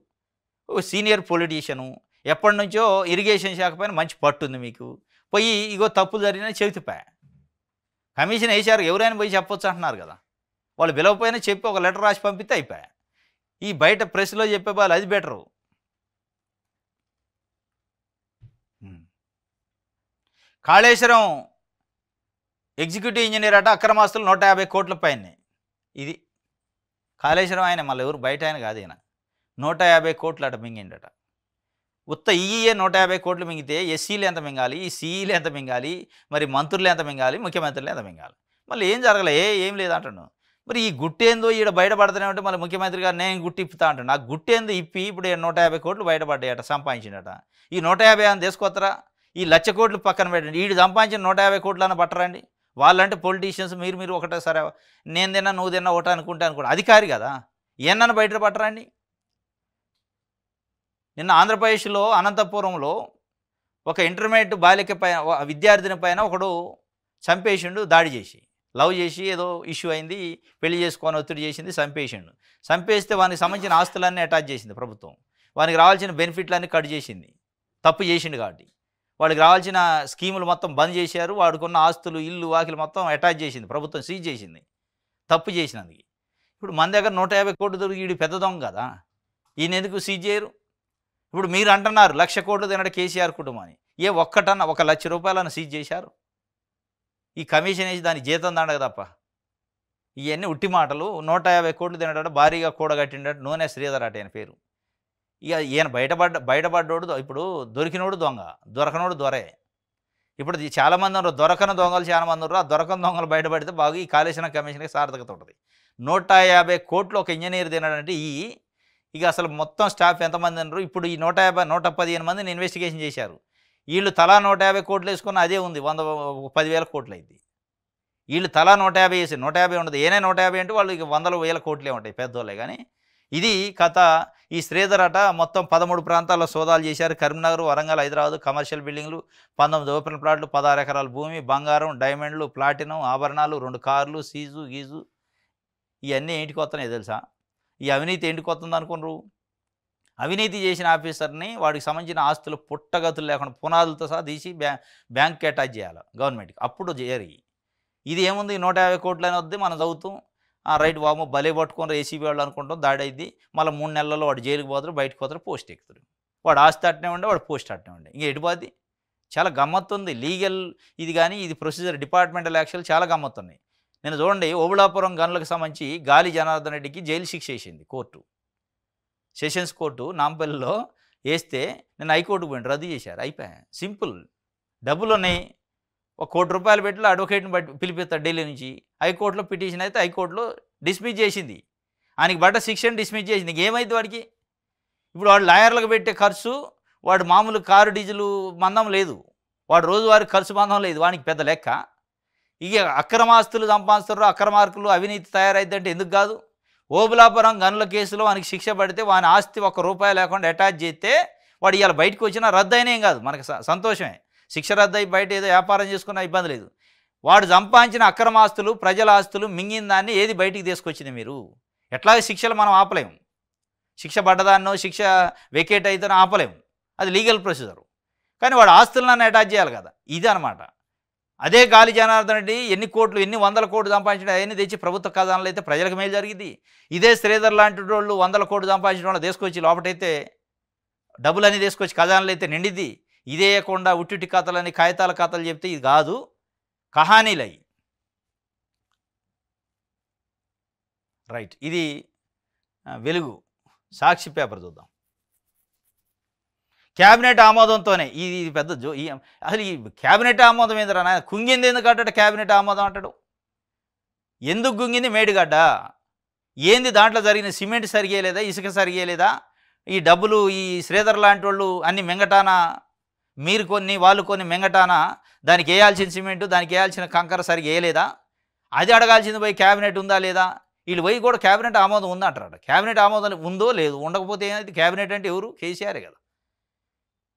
సీనియర్ పొలిటీషియను, ఎప్పటి నుంచో ఇరిగేషన్ శాఖ పైన మంచి పట్టుంది మీకు, పోయి ఇగో తప్పులు జరిగినా చెబితే కమిషన్ వేసారు, ఎవరైనా పోయి చెప్పొచ్చు అంటున్నారు కదా. వాళ్ళు పిలవకపోయినా చెప్పి ఒక లెటర్ రాసి పంపిస్తే అయిపోయా. ఈ బయట ప్రెస్లో చెప్పే వాళ్ళు అది బెటరు. కాళేశ్వరం ఎగ్జిక్యూటివ్ ఇంజనీర్ అట అక్రమాస్తులు 150 కోట్ల పైనే. ఇది కాళేశ్వరం ఆయన, మళ్ళీ ఎవరు బయట ఆయన కాదు, ఈయన 150 కోట్లు అట మింగిండట. ఉత్త ఈఏ 150 కోట్లు మింగితే ఎస్సీలు ఎంత మింగాలి, ఈ సీఈలు ఎంత మింగాలి, మరి మంత్రులు ఎంత మింగాలి, ముఖ్యమంత్రులు ఎంత మింగాలి? మళ్ళీ ఏం జరగలే, ఏం లేదంటాను. మరి ఈ గుట్టేందో ఈడ బయటపడుతూనే ఉంటే మళ్ళీ ముఖ్యమంత్రి గారు నేను గుట్టి ఇప్పుతా అంటాను. నాకు గుట్టేందో ఇప్పి ఇప్పుడు 150 కోట్లు బయటపడ్డాయట, సంపాదించిండట. ఈ 150 అని తీసుకొత్తరా? ఈ 1,00,000 కోట్లు పక్కన పెట్టండి, వీడు సంపాదించిన 150 కోట్లు అన్న పట్టరండి. వాళ్ళంటే పొలిటీషియన్స్, మీరు ఒకటే సరే నేను తిన్నా నువ్వు తిన్నా ఒకటి అనుకుంటే అనుకోండి, అధికారి కదా, ఏమన్నా బయట పట్టరండి. నిన్న ఆంధ్రప్రదేశ్లో అనంతపురంలో ఒక ఇంటర్మీడియట్ బాలిక పైన, విద్యార్థిని పైన ఒకడు చంపేసిండు, దాడి చేసి, లవ్ చేసి ఏదో ఇష్యూ అయింది, పెళ్లి చేసుకొని ఒత్తిడి చేసింది, చంపేసిండు. చంపేస్తే వానికి సంబంధించిన ఆస్తులన్నీ అటాచ్ చేసింది ప్రభుత్వం. వానికి రావాల్సిన బెనిఫిట్లన్నీ కట్ చేసింది, తప్పు చేసిండు కాబట్టి. వాడికి రావాల్సిన స్కీములు మొత్తం బంద్ చేశారు. వాడుకున్న ఆస్తులు, ఇల్లు, వాకిలు మొత్తం అటాచ్ చేసింది ప్రభుత్వం, సీజ్ చేసింది తప్పు చేసినందుకు. ఇప్పుడు మన దగ్గర 150 కోట్లు దొరికి వీడు పెద్ద దొంగ కదా, ఈయన ఎందుకు సీజ్ చేయరు? ఇప్పుడు మీరు అంటున్నారు 1,00,000 కోట్లు తినడు కేసీఆర్ కుటుంబాన్ని, ఏ ఒక్కటన్నా 1,00,000 రూపాయలను సీజ్ చేశారు? ఈ కమిషన్ వేసి దాని జీతం దండగ తప్ప ఇవన్నీ ఉట్టి మాటలు. 150 కోట్లు తినడాడు, భారీగా కూడగట్టిండట, నూనె శ్రీధర్ అట ఆయన పేరు. ఇక ఈయన బయటపడ్డోడు ఇప్పుడు దొరికినోడు దొంగ, దొరకనోడు దొరే. ఇప్పుడు చాలామంది ఉన్నారు, దొరకని దొంగలు చాలామంది ఉన్నారు. ఆ దొరకని దొంగలు బయటపడితే బాగా ఈ కాళేశ్వరం కమిషన్కి సార్థకత ఉంటుంది. 150 కోట్లు ఒక ఇంజనీర్ తినడంటే ఇక అసలు మొత్తం స్టాఫ్ ఎంతమంది ఉన్నారు? ఇప్పుడు ఈ 115 మందిని ఇన్వెస్టిగేషన్ చేశారు. వీళ్ళు తలా 150 కోట్లు వేసుకున్న అదే ఉంది, 10,000 కోట్లు అయింది. వీళ్ళు తలా 150 వేసి 150 ఉండదు, ఏనే 150 అంటే వాళ్ళు ఇక 100,000 కోట్లే ఉంటాయి పెద్దోళ్ళే. కానీ ఇది కథ. ఈ శ్రీధర్ అట మొత్తం 13 ప్రాంతాల్లో సోదాలు చేశారు. కరీంనగర్, వరంగల్, హైదరాబాద్ కమర్షియల్ బిల్డింగ్లు, 19 ఓపెన్ ప్లాట్లు, 16 ఎకరాల భూమి, బంగారం, డైమండ్లు, ప్లాటినం, ఆభరణాలు, 2 కార్లు, గీజు ఇవన్నీ ఏంటికి వస్తున్నాయి తెలుసా? ఈ అవినీతి ఏంటికి వస్తుంది అనుకున్నారు? అవినీతి చేసిన ఆఫీసర్ని వాడికి సంబంధించిన ఆస్తులు పుట్టగతులు లేకుండా పునాదులతో సహా తీసి బ్యాంక్కి అటాచ్ చేయాలి గవర్నమెంట్కి, అప్పుడు జరిగి. ఇది ఏముంది, 150 కోట్లు అని వద్ది, మనం చదువుతాం రైట్ బాబు భలే పట్టుకొని ఏసీబీ వాళ్ళు అనుకుంటాం, దాడి అయింది. మళ్ళీ 3 నెలల్లో వాడు జైలుకి పోతారు, బయటకు పోతారు, పోస్ట్ ఎక్కుతారు. వాడు ఆస్తి అట్టనే ఉండే, వాడు పోస్ట్ అట్టనే ఉండే. ఇంకా ఎటుపోద్ది? చాలా గమ్మత్తుంది లీగల్ ఇది. కానీ ఇది ప్రొసీజర్, డిపార్ట్మెంటల్ యాక్షన్లు చాలా గమ్మత్తున్నాయి. నేను చూడండి, ఓబుళాపురం గనులకు సంబంధించి గాలి జనార్దన్ రెడ్డికి జైలు శిక్ష వేసింది కోర్టు, సెషన్స్ కోర్టు నాంపల్లిలో వేస్తే నేను హైకోర్టుకు పోయింది, రద్దు చేశారు, అయిపోయా. సింపుల్, డబ్బులు ఉన్నాయి, ₹1 కోటి పెట్టి అడ్వకేట్ని పిలిపిస్తాడు ఢిల్లీ నుంచి. హైకోర్టులో పిటిషన్ అయితే హైకోర్టులో డిస్మిస్ చేసింది, ఆయనకి పడ్డ శిక్షను డిస్మిస్ చేసింది. ఏమైంది వాడికి? ఇప్పుడు వాడు లాయర్లకు పెట్టే ఖర్చు, వాడు మామూలు కారు డీజిల్ మందం లేదు, వాడు రోజువారీ ఖర్చు మందం లేదు, వానికి పెద్ద లెక్క. ఇక అక్రమాస్తులు సంపాదిస్తారు, అక్రమార్కులు, అవినీతి తయారైందంటే ఎందుకు కాదు? ఓబుళాపురం గనుల కేసులో వానికి శిక్ష పడితే వాని ఆస్తి ₹1 లేకుండా అటాచ్ చేస్తే వాడు ఇవాళ బయటకు వచ్చినా రద్దు అయినా ఏం కాదు, మనకు సంతోషమే. శిక్ష రద్దు అయి బయట ఏదో వ్యాపారం చేసుకున్నా ఇబ్బంది లేదు. వాడు సంపాదించిన అక్రమాస్తులు, ప్రజల ఆస్తులు మింగిన దాన్ని ఏది బయటికి తీసుకొచ్చింది మీరు? ఎట్లాగే శిక్షలు మనం ఆపలేము, శిక్ష పడ్డదాన్నో శిక్ష వెకేట్ అయితేనో ఆపలేము, అది లీగల్ ప్రొసీజర్. కానీ వాడు ఆస్తులను అటాచ్ చేయాలి కదా, ఇది అనమాట. అదే గాలి జనార్దన్ రెడ్డి ఎన్ని కోట్లు, ఎన్ని 100 కోట్లు సంపాదించడం, అవన్నీ తెచ్చి ప్రభుత్వ ఖజానాలు అయితే ప్రజలకు మేలు జరిగింది. ఇదే శ్రీధర్ లాంటి వాళ్ళు 100 కోట్లు సంపాదించడం వాళ్ళు తీసుకొచ్చి లోపటైతే డబ్బులన్నీ తీసుకొచ్చి ఖజానాలు అయితే నిండిద్ది. ఇదే కాకుండా ఉట్టిటి కథలని, కాగితాల కథలు చెప్తే ఇది కాదు, కహానీలయ్యి. రైట్, ఇది వెలుగు సాక్షి పేపర్ చూద్దాం. క్యాబినెట్ ఆమోదంతోనే ఇది పెద్ద అసలు ఈ క్యాబినెట్ ఆమోదం ఏందిరా నాయన? కుంగింది ఎందుకు అంటాడు క్యాబినెట్ ఆమోదం అంటాడు? ఎందుకు గుంగింది? మేడిగడ్డ ఏంది? దాంట్లో జరిగిన సిమెంట్ సరిగేయలేదా, ఇసుక సరిగేయలేదా? ఈ డబ్బులు ఈ శ్రీధర్ లాంటి వాళ్ళు అన్ని మింగటానా, మీరు కొన్ని వాళ్ళు కొన్ని మింగటానా? దానికి వేయాల్సిన సిమెంటు, దానికి వేయాల్సిన కంకర సరిగా వేయలేదా? అది అడగాల్సింది పోయి క్యాబినెట్ ఉందా లేదా? వీళ్ళు పోయి కూడా క్యాబినెట్ ఆమోదం ఉందా అంటారు. క్యాబినెట్ ఆమోదం ఉందో లేదు, ఉండకపోతే ఏమైంది? క్యాబినెట్ అంటే ఎవరు? కేసీఆరే కదా.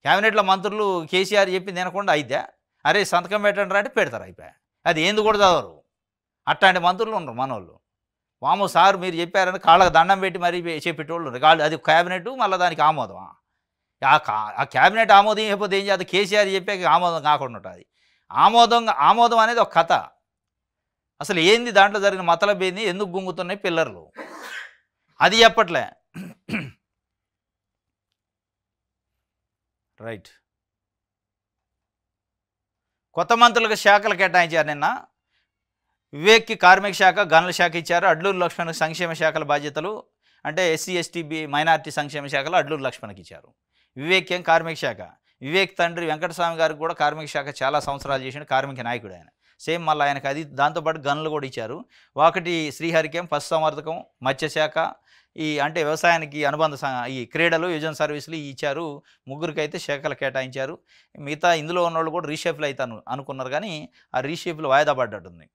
క్యాబినెట్లో మంత్రులు కేసీఆర్ చెప్పింది తినకుండా అయిద్దా? అరే సంతకం పెట్టండి అంటే పెడతారు, అయిపోయా. అది ఏంది కూడా చదవరు. అట్లాంటి మంత్రులు ఉండరు మనోళ్ళు. వామో సార్ మీరు చెప్పారని కాళ్ళకు దండం పెట్టి మరీ చెప్పేటోళ్ళు. అది క్యాబినెట్ మళ్ళీ దానికి ఆమోదమా? ఆ క్యాబినెట్ ఆమోదం ఇవ్వకపోతే ఏం చేయాలి? కేసీఆర్ చెప్పాక ఆమోదం కాకుండా ఉంటుంది. ఆమోదం అనేది ఒక కథ. అసలు ఏంది దాంట్లో జరిగిన మతలబేంది, ఎందుకు గుంగుతున్నాయి పిల్లర్లు, అది చెప్పట్లే. రైట్. కొత్త మంత్రులకు శాఖలు కేటాయించారు నిన్న. వివేక్కి కార్మిక శాఖ, గనుల శాఖ ఇచ్చారు. అడ్లూరు లక్ష్మణ్కి సంక్షేమ శాఖల బాధ్యతలు, అంటే ఎస్సీ ఎస్టీ మైనార్టీ సంక్షేమ శాఖలు అడ్లూరు లక్ష్మణ్కి ఇచ్చారు. వివేక్ ఏం కార్మిక శాఖ. వివేక్ తండ్రి వెంకటస్వామి గారికి కూడా కార్మిక శాఖ చాలా సంవత్సరాలు చేసిన కార్మిక నాయకుడు ఆయన. సేమ్ మళ్ళీ ఆయనకు అది దాంతోపాటు గనులు కూడా ఇచ్చారు. ఒకటి శ్రీహరికేం పశుసంవర్ధకం, మత్స్యశాఖ, అంటే వ్యవసాయానికి అనుబంధ ఈ క్రీడలు, యువజన సర్వీసులు ఇచ్చారు. ముగ్గురికి అయితే శాఖలు కేటాయించారు. మిగతా ఇందులో ఉన్నవాళ్ళు కూడా రీషేప్లు అవుతాను అనుకున్నారు, కానీ ఆ రీషేపులు వాయిదా పడ్డట్టుంది.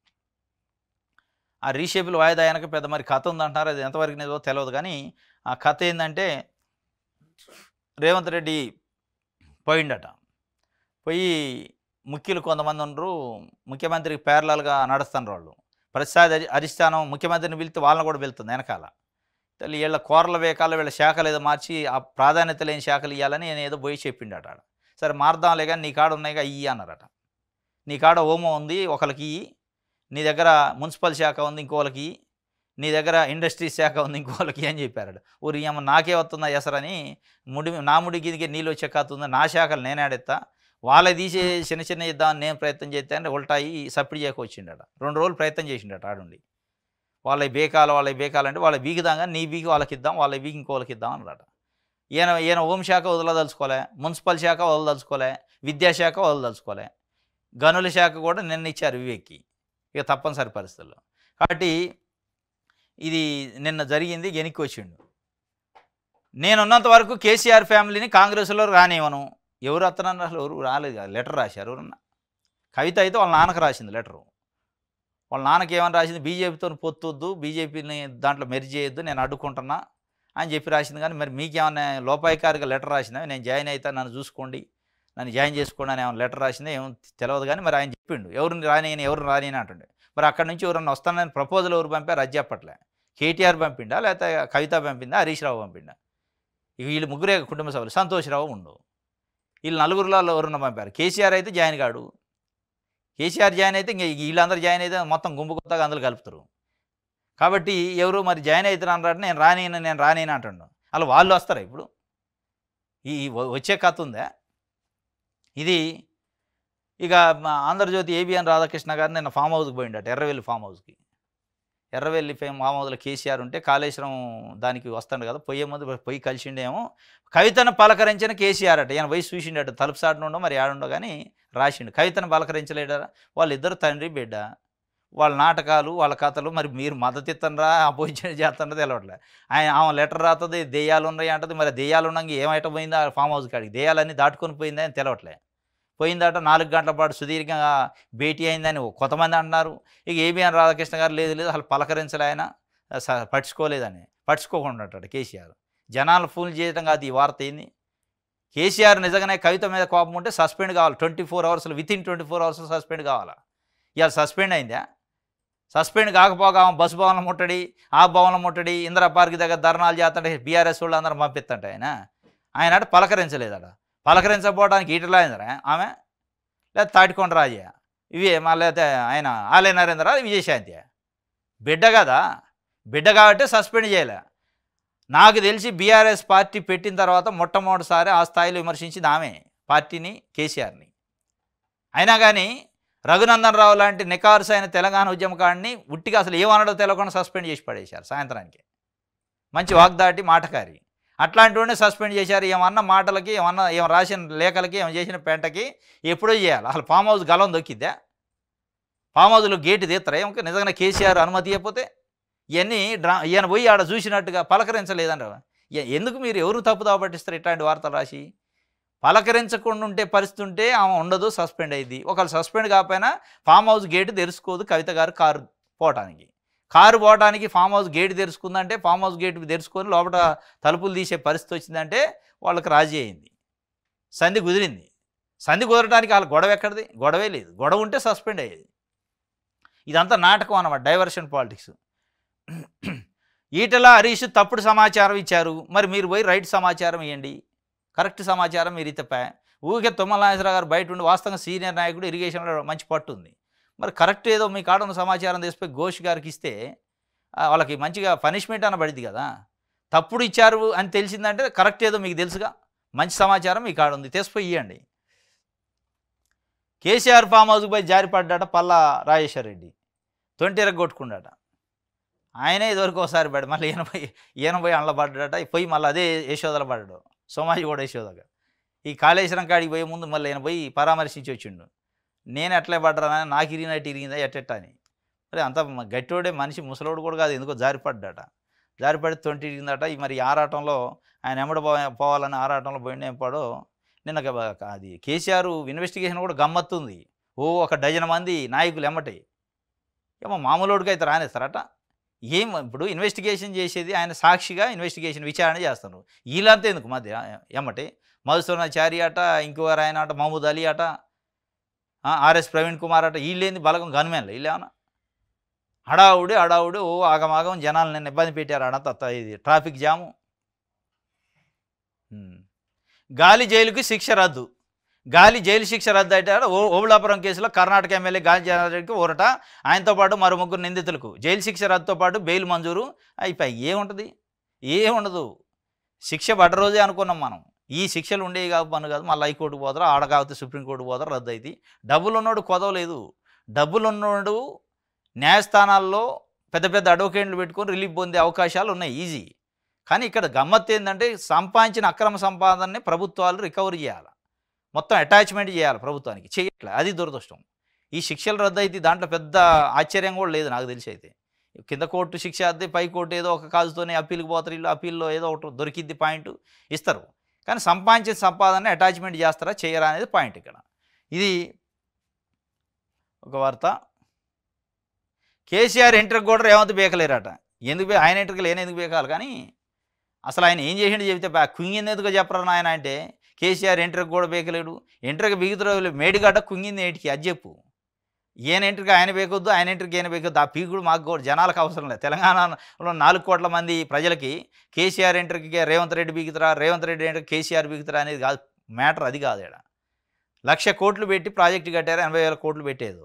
ఆ రీషేపులు వాయిదా అయినాక పెద్ద మరి కథ ఉందంటున్నారు. అది ఎంతవరకు నిజమో తెలియదు, కానీ ఆ కథ ఏంటంటే రేవంత్ రెడ్డి పోయిండట. పోయి ముఖ్యులు కొంతమంది ఉండరు, ముఖ్యమంత్రికి ప్యారలల్గా నడుస్తున్నారు వాళ్ళు. ప్రతిసారి అధిష్టానం ముఖ్యమంత్రిని పిలిస్తే వాళ్ళని కూడా వెళ్తుంది వెనకాల. వీళ్ళ కోరల వేకాల వీళ్ళ శాఖలు ఏదో మార్చి ఆ ప్రాధాన్యత లేని శాఖలు ఇవ్వాలని నేను ఏదో పోయి చెప్పిండట. సరే మార్దాంలే కానీ నీ కాడ ఉన్నాయిగా ఇయ్యి అన్నారట. నీ కాడ హోమో ఉంది ఒకరికి, నీ దగ్గర మున్సిపల్ శాఖ ఉంది ఇంకోళ్ళకి, నీ దగ్గర ఇండస్ట్రీస్ శాఖ ఉంది ఇంకోళ్ళకి అని చెప్పారట. ఊరి ఏమో నాకే వస్తుందా ఎసరని, నా ముడికి నీళ్ళు వచ్చే కాతుంది, నా శాఖలు నేనే ఆడెత్తా, వాళ్ళ తీసే చిన్న చిన్న ఇద్దామని నేను ప్రయత్నం చేస్తే అంటే ఉల్టాయి సప్పిడి చేయకొచ్చిండట. 2 రోజులు ప్రయత్నం చేసిండట ఆడుండి. వాళ్ళ బేకాలంటే వాళ్ళ బీగుదాగా నీ బీగి వాళ్ళకి ఇద్దాం, వాళ్ళ బీగి ఇంకోళ్ళకి ఇద్దాం అన్నట. ఈయన హోంశాఖ వదలదలుచుకోలే, మున్సిపల్ శాఖ వదలదలుచుకోలే, విద్యాశాఖ వదలదలుచుకోలే, గనుల శాఖ కూడా నిన్న ఇచ్చారు వివేక్కి, ఇక తప్పనిసరి పరిస్థితుల్లో. కాబట్టి ఇది నిన్న జరిగింది, వెనక్కి వచ్చిండు. నేనున్నంత వరకు కేసీఆర్ ఫ్యామిలీని కాంగ్రెస్లో రానివ్వను. ఎవరు అత్తనన్నారు, అసలు ఎవరు రాలేదు. లెటర్ రాశారు ఎవరన్నా. కవిత అయితే వాళ్ళ నాన్నకు రాసింది లెటరు. వాళ్ళ నాన్నకి ఏమని రాసింది, బీజేపీతో పొత్తొద్దు, బీజేపీని దాంట్లో మెర్జ్ చేయొద్దు, నేను అడ్డుకుంటున్నా అని చెప్పి రాసింది. కానీ మరి మీకేమన్నా లోపాయికారిగా లెటర్ రాసిందా, నేను జాయిన్ అవుతా, నన్ను చూసుకోండి, నన్ను జాయిన్ చేసుకోండి అని ఏమైనా లెటర్ రాసిందా ఏమో తెలియదు. కానీ మరి ఆయన చెప్పిండు ఎవరిని రానియని అంటుండే. మరి అక్కడి నుంచి ఎవరన్నా వస్తానని ప్రపోజల్ ఎవరు పంపారు అది చెప్పట్లే. కేటీఆర్ పంపిండా, లేకపోతే కవిత పంపిందా, హరీష్ రావు పంపిండా? వీళ్ళు ముగ్గురే కుటుంబ సభ్యులు, సంతోష్ రావు ఉండు. వీళ్ళు నలుగురులో ఎవరన్నా పంపారు. కేసీఆర్ అయితే జాయిన్ కాడు. కేసీఆర్ జాయిన్ అయితే ఇంక వీళ్ళందరూ జాయిన్ అయితే మొత్తం గుంపు కొత్తగా అందులో కలుపుతారు. కాబట్టి ఎవరు మరి జాయిన్ అవుతున్నారు అంటే నేను రానియను అంటుండు. అలా వాళ్ళు వస్తారా ఇప్పుడు? ఈ వచ్చే కథ ఉందా ఇది? ఇక ఆంధ్రజ్యోతి ఏబిఎన్ రాధాకృష్ణ గారు నిన్న ఫామ్ హౌస్కి పోయిండట, ఎర్రవెల్లి ఫామ్ హౌస్కి. ఎర్రవెల్లి ఫామ్ హౌస్లో కేసీఆర్ ఉంటే కాళేశ్వరం దానికి వస్తాడు కదా, పోయే ముందు పోయి కలిసిండేమో. కవితను పలకరించిన కేసీఆర్ అట. ఈయన వయసు చూసిండట, తలుపు సాటునుండో మరి ఆడుండో కానీ రాసిండు. కవితను పలకరించలేడారా? వాళ్ళిద్దరు తండ్రి బిడ్డ, వాళ్ళ నాటకాలు వాళ్ళ కథలు. మరి మీరు మద్దతు ఇస్తానరా అపోజిషన్ చేస్తానో తెలవట్లే. ఆమె లెటర్ రాస్తుంది, దెయ్యాలు ఉన్నాయి అంటది. మరి దెయ్యాలు ఉన్నాక ఏమైతే పోయిందా ఫామ్ హౌస్ కాడికి? దెయ్యాలన్నీ దాటుకొని పోయిందా అని తెలవట్లే. పోయిందట. 4 గంటల పాటు సుదీర్ఘంగా భేటీ అయిందని కొంతమంది అంటున్నారు. ఇక ఏబిఎన్ రాధాకృష్ణ గారు లేదు అసలు పలకరించలే, ఆయన పట్టించుకోలేదని. పట్టించుకోకుండా కేసీఆర్ జనాలు ఫూల్ చేయడం కాదు ఈ వార్త. ఏంది, కేసీఆర్ నిజంగానే కవిత మీద కోపం ఉంటే సస్పెండ్ కావాలి 24 అవర్స్లో, వితిన్ 24 అవర్స్లో సస్పెండ్ కావాలా? ఇవాళ సస్పెండ్ అయిందా? సస్పెండ్ కాకపోగా బస్సు భవనం ముట్టడి, ఆ భవనం ముట్టడి, ఇందిరా పార్క్ దగ్గర ధర్నాలు చేస్తుంటే బీఆర్ఎస్ వాళ్ళు అందరూ పంపిస్తుంటే ఆయన అట పలకరించలేదట. పలకరించకపోవడానికి ఈటలా అయిందరా ఆమె, లేదా తాటికొండ రాజయ్య, ఇవే మళ్ళీ ఆయన ఆలయ నరేంద్ర, విజయశాంతి బిడ్డ కదా. బిడ్డ కాబట్టి సస్పెండ్ చేయలే. నాకు తెలిసి బీఆర్ఎస్ పార్టీ పెట్టిన తర్వాత మొట్టమొదటిసారి ఆ స్థాయిలో విమర్శించింది ఆమె పార్టీని, కేసీఆర్ని. అయినా కానీ రఘునందన్ రావు లాంటి నికార్స్ అయిన తెలంగాణ ఉద్యమకాడిని ఉట్టిగా అసలు ఏమనడో తెలియకుండా సస్పెండ్ చేసి పడేశారు సాయంత్రానికి. మంచి వాగ్దాటి మాటకారి అట్లాంటి వాడిని సస్పెండ్ చేశారు. ఏమన్నా మాటలకి, ఏం రాసిన లేఖలకి, ఏం చేసిన పెంటకి ఎప్పుడో చేయాలి. అసలు ఫామ్ హౌస్ గలం దొక్కిద్దా? ఫామ్ హౌస్లో గేటు తీస్తారా? ఏమో నిజంగా కేసీఆర్ అనుమతి ఇవ్వకపోతే ఇవన్నీ ఈయన పోయి ఆడ చూసినట్టుగా పలకరించలేదంటారు. ఎందుకు మీరు ఎవరు తప్పుదావ పట్టిస్తారు ఇట్లాంటి వార్తలు రాసి? పలకరించకుండా ఉంటే పరిస్థితి ఉంటే ఆమె ఉండదు, సస్పెండ్ అయ్యింది. ఒకవేళ సస్పెండ్ కాకపోయినా ఫామ్ హౌస్ గేటు తెరుచుకోదు కవిత గారు కారు పోవటానికి. ఫామ్ హౌస్ గేటు తెరుచుకుందంటే, ఫామ్ హౌస్ గేటు తెరుచుకొని లోపల తలుపులు తీసే పరిస్థితి వచ్చిందంటే వాళ్ళకి రాజీ అయింది, సంధి కుదిరింది. సంధి కుదరడానికి వాళ్ళ గొడవ ఎక్కడిది? గొడవే లేదు. గొడవ ఉంటే సస్పెండ్ అయ్యేది. ఇదంతా నాటకం అన్నమాట, డైవర్షన్ పాలిటిక్స్. ఈటల హరీష్ తప్పుడు సమాచారం ఇచ్చారు, మరి మీరు పోయి రైట్ సమాచారం ఇవ్వండి, కరెక్ట్ సమాచారం మీరు ఇతపా. ఊరికే తుమ్మల నాగేశ్వరరావు గారు బయట ఉండి, వాస్తవంగా సీనియర్ నాయకుడు, ఇరిగేషన్లో మంచి పట్టు ఉంది, మరి కరెక్ట్ ఏదో మీ కాడ ఉన్న సమాచారం తీసుకుపోయి ఘోష్ గారికి ఇస్తే వాళ్ళకి మంచిగా పనిష్మెంట్ అన్న పడింది కదా. తప్పుడు ఇచ్చారు అని తెలిసిందంటే కరెక్ట్ ఏదో మీకు తెలుసుగా, మంచి సమాచారం మీ కాడ ఉంది, తీసుకుపోయి ఇవ్వండి. కేసీఆర్ ఫామ్ హౌస్కి పోయి జారిపడ్డాట పల్లా రాజేశ్వర్ రెడ్డి, తొంటిరకు కొట్టుకున్నాట. ఆయనే ఇదివరకు ఒకసారి పడ్డాడు, మళ్ళీ ఈయన పోయి అండ్ల పడ్డాట, పోయి మళ్ళీ అదే యశోదలో పడ్డాడు, సోమాజి కూడా యశోదగా. ఈ కాళేశ్వరం కాడికి పోయే ముందు మళ్ళీ ఈయన పోయి పరామర్శించి వచ్చిండు. నేను ఎట్లే పడ్డానా, నాకు ఇరిగినట్టు ఇరిగిందా ఎట్టెట్ట అని. మరి అంత గట్టివాడే మనిషి, ముసలోడు కూడా కాదు, ఎందుకో జారిపడ్డాట. జారిపడి తొంటి ఇరిగిందట. మరి ఆరాటంలో ఆయన ఎమ్మడ పోవాలని ఆరాటంలో పోయిండే ఎంపాడో నిన్న అది కేసీఆర్ ఇన్వెస్టిగేషన్ కూడా గమ్మత్తుంది. ఒక డజన్ మంది నాయకులు ఎమ్మటే, ఏమో మామూలుడికి అయితే రానేస్తారట. ఇప్పుడు ఇన్వెస్టిగేషన్ చేసేది ఆయన సాక్షిగా ఇన్వెస్టిగేషన్ విచారణ చేస్తారు. వీళ్ళంతా ఎందుకు మధ్య ఎమ్మటే మధుసూదనాచారి అట, ఇంకోరు ఆయన అట, మహమూద్ అలీ అట, ఆర్ఎస్ ప్రవీణ్ కుమార్ అట, వీళ్ళేంది బలగం గన్మెన్లు వీళ్ళేమన్నా హడావుడి ఆగమాగం జనాలు నిన్న ఇబ్బంది పెట్టారు అడంతా. ఇది ట్రాఫిక్ జాము. గాలి జైలుకి శిక్ష రద్దు, గాలి జైలు శిక్ష రద్దు అయితే ఓబుళాపురం కేసులో కర్ణాటక ఎమ్మెల్యే గాలి జనార్దన్కి ఊరట. ఆయనతో పాటు మరో 3 నిందితులకు జైలు శిక్ష రద్దుతో పాటు బెయిల్ మంజూరు అయిపోయి. ఏముంటుంది, ఏముండదు. శిక్ష పడ్డ రోజే అనుకున్నాం మనం, ఈ శిక్షలు ఉండేవి కాదు పని కాదు. మళ్ళీ హైకోర్టుకు పోతారు, ఆడ కాకపోతే సుప్రీంకోర్టుకు పోతారు, రద్దు అయితే. డబ్బులు ఉన్నోడు కొదవలేదు. డబ్బులు ఉన్నోడు న్యాయస్థానాల్లో పెద్ద పెద్ద అడ్వకేట్లు పెట్టుకొని రిలీఫ్ పొందే అవకాశాలు ఉన్నాయి, ఈజీ. కానీ ఇక్కడ గమ్మత్తు ఏంటంటే సంపాదించిన అక్రమ సంపాదనని ప్రభుత్వాలు రికవరీ చేయాలి, మొత్తం అటాచ్మెంట్ చేయాలి, ప్రభుత్వానికి చేయట్లే. అది దురదృష్టం. ఈ శిక్షలు రద్దు అయితే దాంట్లో పెద్ద ఆశ్చర్యం కూడా లేదు నాకు తెలిసి. అయితే కింద కోర్టు శిక్ష అద్దే, పై కోర్టు ఏదో ఒక కాజుతోనే అప్పీల్కి పోతారు. వీళ్ళు అప్పీల్లో ఏదో ఒకటి దొరికిద్ది పాయింట్ ఇస్తారు. కానీ సంపాదించిన సంపాదనని అటాచ్మెంట్ చేస్తారా చేయరా అనేది పాయింట్ ఇక్కడ. ఇది ఒక వార్త. కేసీఆర్ ఎంట్రీకి కూడా రేవంత్ బేకలేరట. ఎందుకు ఆయన ఎంట్రీకి లేని ఎందుకు బేకాలి, కానీ అసలు ఆయన ఏం చేసిండు చెబితే కుంగింది ఎందుకు చెప్పరా ఆయన అంటే, కేసీఆర్ ఎంట్రీకి కూడా బేకలేడు, ఎంట్రీకి బిగుతురు మేడిగడ్డ కుంగింది ఏంటికి అది చెప్పు. ఈయన ఎంట్రీకి ఆయన బేకొద్దు, ఆయన ఎంట్రీకి ఈయన బేకొద్దు. ఆ పీకుడు మాకు కూడా జనాలకు అవసరం లేదు. తెలంగాణలో 4 కోట్ల మంది ప్రజలకి కేసీఆర్ ఎంట్రీకి రేవంత్ రెడ్డి బీగుతురా, రేవంత్ రెడ్డి ఎంట్రీకి కేసీఆర్ బీగుతురా అనేది కాదు మ్యాటర్. అది కాదు. ఇక్కడ 1,00,000 కోట్లు పెట్టి ప్రాజెక్టు కట్టారు, 80,000 కోట్లు పెట్టేది.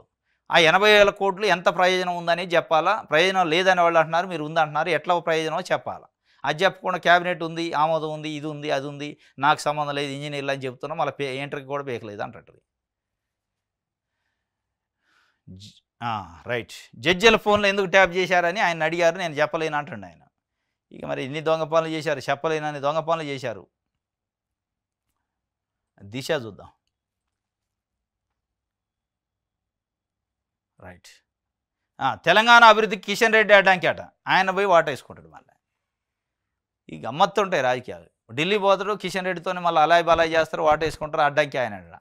ఆ 80,000 కోట్లు ఎంత ప్రయోజనం ఉందని చెప్పాలా. ప్రయోజనం లేదని వాళ్ళు అంటున్నారు, మీరు ఉందంటున్నారు. ఎట్లా ప్రయోజనమో చెప్పాలా. అది చెప్పకుండా క్యాబినెట్ ఉంది, ఆమోదం ఉంది, ఇది ఉంది, అది ఉంది, నాకు సంబంధం లేదు, ఇంజనీర్లు అని చెప్తున్నాం. మళ్ళీ ఎంట్రీకి కూడా బేకలేదు అంటది. రైట్. జడ్జిల ఫోన్లో ఎందుకు ట్యాప్ చేశారని ఆయన అడిగారు, నేను చెప్పలేను అంటుండే ఆయన. ఇక మరి ఇన్ని దొంగ పనులు చేశారు, చెప్పలేనని దొంగ పనులు చేశారు. దిశ చూద్దాం. రైట్. తెలంగాణ అభివృద్ధికి కిషన్ రెడ్డి అడ్డంకి అట, ఆయన పోయి వాటేసుకుంటాడు. మళ్ళీ ఈ గమ్మత్తు ఉంటాయి రాజకీయాలు. ఢిల్లీ పోతాడు, కిషన్ రెడ్డితో మళ్ళీ అలాయ్ బలాయ్ చేస్తారు, వాటేసుకుంటారు. అడ్డంకి ఆయన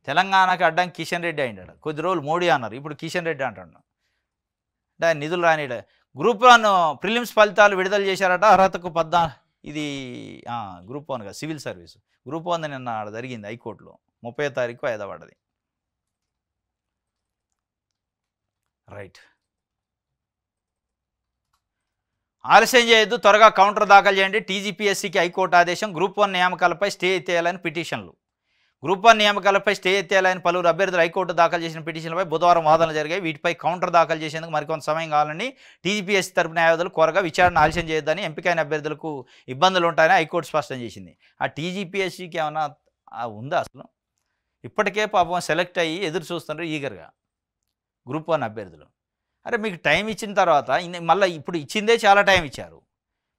తెలంగాణకి అడ్డంకి కిషన్ రెడ్డి అయిండాడు. కొద్ది రోజులు మోడీ అన్నారు, ఇప్పుడు కిషన్ రెడ్డి అంటాడు. అంటే ఆయన నిధులు రానిడు. గ్రూప్ 1 ప్రిలిమ్స్ ఫలితాలు విడుదల చేశారట. అర్హతకు ఇది గ్రూప్ 1 కదా, సివిల్ సర్వీస్ గ్రూప్ 1 నిన్న జరిగింది హైకోర్టులో. 30వ తారీఖు వాయిదా పడ్డది. రైట్. ఆలస్యం చేయొద్దు, త్వరగా కౌంటర్ దాఖలు చేయండి. టీజీపీఎస్సీకి హైకోర్టు ఆదేశం. గ్రూప్ 1 నియామకాలపై స్టే ఎత్తేయాలని పిటిషన్లు. గ్రూప్ 1 నియామకాలపై స్టే ఎత్తేయాలని పలువురు అభ్యర్థులు హైకోర్టు దాఖలు చేసిన పిటిషన్లపై బుధవారం వాదనలు జరిగాయి. వీటిపై కౌంటర్ దాఖలు చేసేందుకు మరికొంత సమయం కావాలని టీజీపీఎస్సీ తరపు న్యాయవాదులు కోరగా విచారణ ఆలస్యం చేయొద్దని, ఎంపికైన అభ్యర్థులకు ఇబ్బందులు ఉంటాయని హైకోర్టు స్పష్టం చేసింది. ఆ టీజీపీఎస్సీకి ఏమైనా ఉందా అసలు? ఇప్పటికే పాపం సెలెక్ట్ అయ్యి ఎదురు చూస్తున్నారు ఈగర్గా గ్రూప్ 1 అభ్యర్థులు. అరే మీకు టైం ఇచ్చిన తర్వాత మళ్ళీ ఇప్పుడు ఇచ్చిందే చాలా టైం ఇచ్చారు,